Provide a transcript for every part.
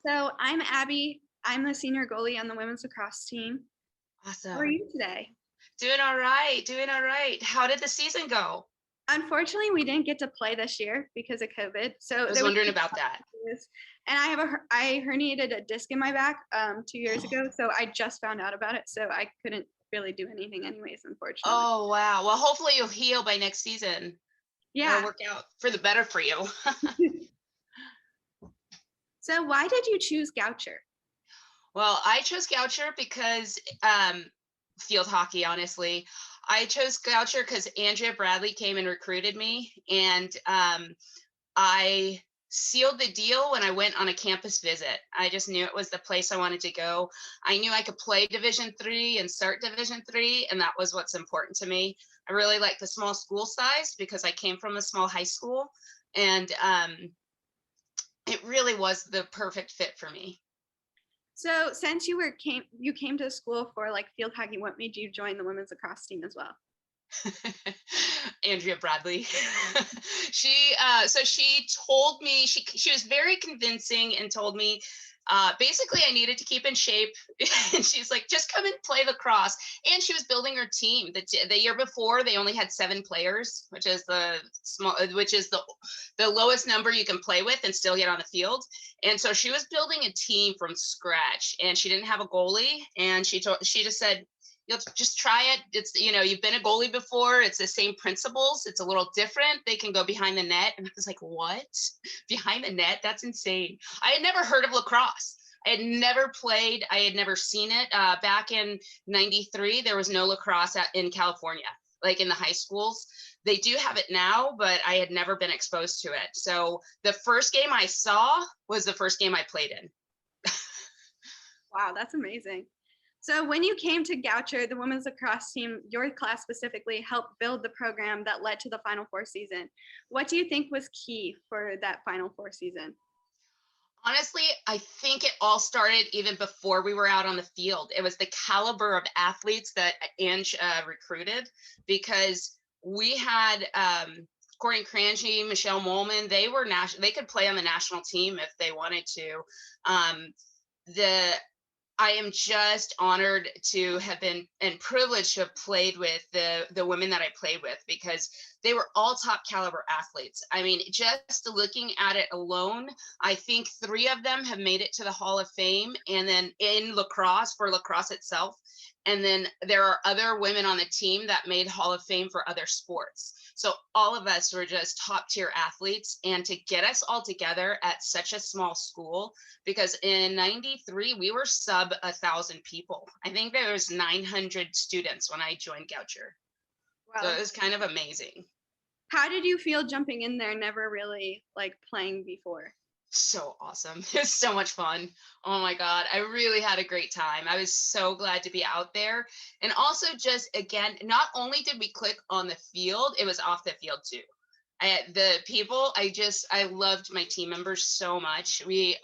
So I'm Abby. I'm the senior goalie on the women's lacrosse team. How are Awesome. you today? Doing all right. Doing all right. How did the season go? Unfortunately, we didn't get to play this year because of COVID. I So was there was wondering about that. and I herniated a disc in my back 2 years ago. So I just found out about it. So I couldn't really do anything anyways, unfortunately. Oh, wow. Well, hopefully you'll heal by next season. It'll Yeah. work out for the better for you. So why did you choose Goucher? Well, I chose Goucher because field hockey, honestly. I chose Goucher because Andrea Bradley came and recruited me, and I sealed the deal when I went on a campus visit. I just knew it was the place I wanted to go. I knew I could play Division 3 and start Division 3, and that was what's important to me. I really like the small school size because I came from a small high school, and it really was the perfect fit for me. So since you came to school for like field hockey, what made you join the women's lacrosse team as well? Andrea Bradley. She told me she was very convincing and told me basically I needed to keep in shape, and she's like, just come and play lacrosse. And she was building her team. The year before they only had 7 players, which is the lowest number you can play with and still get on the field. And so she was building a team from scratch, and she didn't have a goalie, and she just said, you'll just try it. It's, you've been a goalie before. It's the same principles. It's a little different. They can go behind the net. And I was like, what? Behind the net? That's insane. I had never heard of lacrosse. I had never played. I had never seen it. Back in 93, there was no lacrosse in California, like in the high schools. They do have it now, but I had never been exposed to it. So the first game I saw was the first game I played in. Wow, that's amazing. So when you came to Goucher, the women's lacrosse team, your class specifically, helped build the program that led to the Final Four season. What do you think was key for that Final Four season? Honestly, I think it all started even before we were out on the field. It was the caliber of athletes that Ange recruited, because we had Courtney Cranji, Michelle Molman. They were national. They could play on the national team if they wanted to. The I am just honored to have been and privileged to have played with the women that I played with, because they were all top caliber athletes. I mean, just looking at it alone, I think 3 of them have made it to the Hall of Fame, and then in lacrosse, for lacrosse itself. And then there are other women on the team that made Hall of Fame for other sports. So all of us were just top tier athletes, and to get us all together at such a small school, because in 93 we were sub 1,000 people. I think there was 900 students when I joined Goucher. Wow, So it that's was kind of amazing. how did you feel jumping in there, never really like playing before? So awesome. It was so much fun. Oh my God. I really had a great time. I was so glad to be out there. And also, just again, not only did we click on the field, it was off the field too. The people, I loved my team members so much. We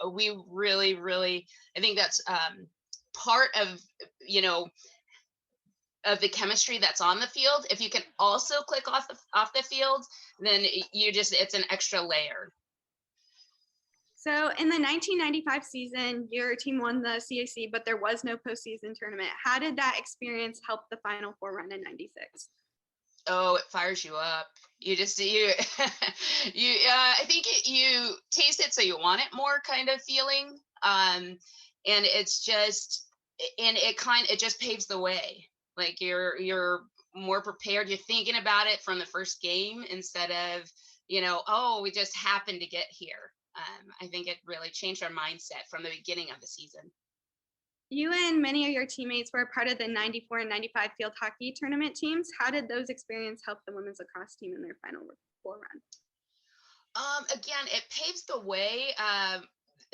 really, really, I think that's part you know, of the chemistry that's on the field. If you can also click off the field, then it's an extra layer. So in the 1995 season, your team won the CAC, but there was no postseason tournament. How did that experience help the Final Four run in '96? Oh, it fires you up. You just you I think you taste it so you want it more, kind of feeling. And it's just and it just paves the way. Like you're more prepared. You're thinking about it from the first game instead of, oh, we just happened to get here. I think it really changed our mindset from the beginning of the season. You and many of your teammates were a part of the '94 and '95 field hockey tournament teams. How did those experiences help the women's lacrosse team in their Final Four run? Again, it paves the way.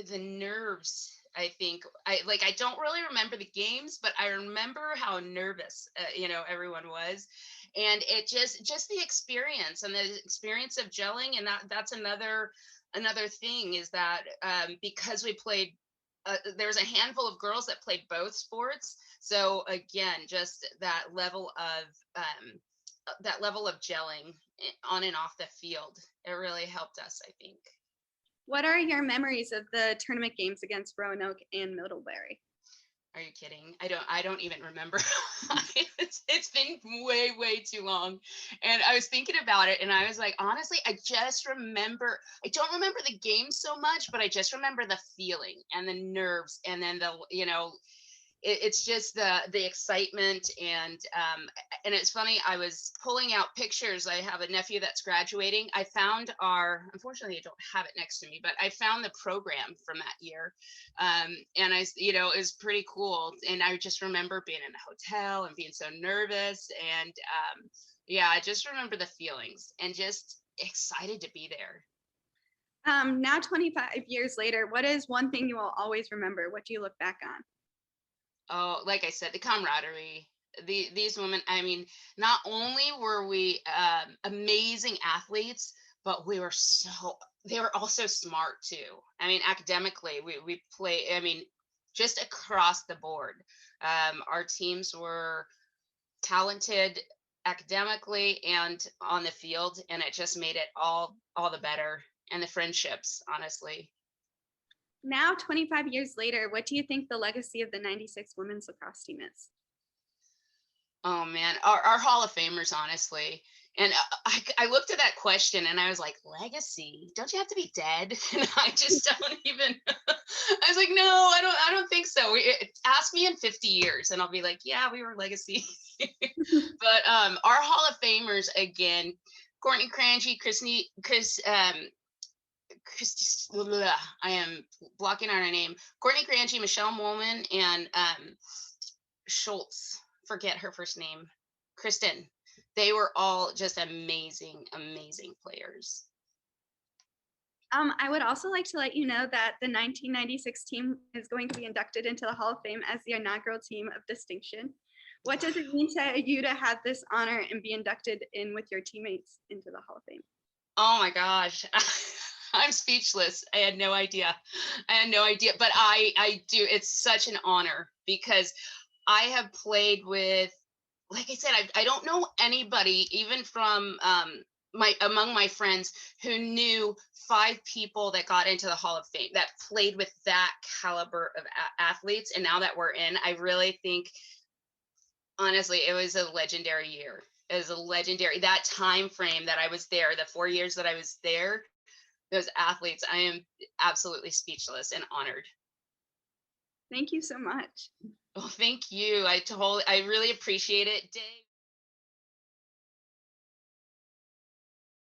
The nerves, I think. I don't really remember the games, but I remember how nervous, everyone was, and it just the experience and the experience of gelling, and that's another thing is that because we played. There was a handful of girls that played both sports, so again, just that level of gelling on and off the field, it really helped us, I think. What are your memories of the tournament games against Roanoke and Middlebury? Are you kidding? I don't even remember. It's been way too long. And I was thinking about it and I was like, honestly, I don't remember the game so much, but I just remember the feeling and the nerves and then it's just the excitement and it's funny, I was pulling out pictures. I have a nephew that's graduating. I found our, unfortunately I don't have it next to me, but I found the program from that year. And it was pretty cool, and I just remember being in a hotel and being so nervous, and yeah, I just remember the feelings and just excited to be there. Now, 25 years later, what is one thing you will always remember? What do you look back on? Oh, like I said, the camaraderie. These women, I mean, not only were we amazing athletes, but they were also smart too. I mean, academically, we play, I mean, just across the board. Our teams were talented academically and on the field, and it just made it all the better. And the friendships, honestly. Now, 25 years later, what do you think the legacy of the 96 women's lacrosse team is? Oh man, our Hall of Famers, honestly. And I looked at that question and I was like, legacy? Don't you have to be dead? And I just don't even. I was like, no, I don't think so. Ask me in 50 years, and I'll be like, yeah, we were legacy. But our Hall of Famers again: Courtney Crangy, I am blocking on her name. Courtney Crangy, Michelle Molman, and Schultz, forget her first name, Kristen. They were all just amazing players. I would also like to let you know that the 1996 team is going to be inducted into the Hall of Fame as the inaugural team of distinction. What does it mean to you to have this honor and be inducted in with your teammates into the Hall of Fame? Oh my gosh. I'm speechless. I had no idea. But I do. It's such an honor because I have played with, like I said, I don't know anybody, even from my among my friends, who knew five people that got into the Hall of Fame that played with that caliber of athletes. And now that we're in, I really think, honestly, it was a legendary year. It was a legendary, that time frame that I was there, the 4 years that I was there, those athletes. I am absolutely speechless and honored. Thank you so much. Well, thank you. I really appreciate it, Dave.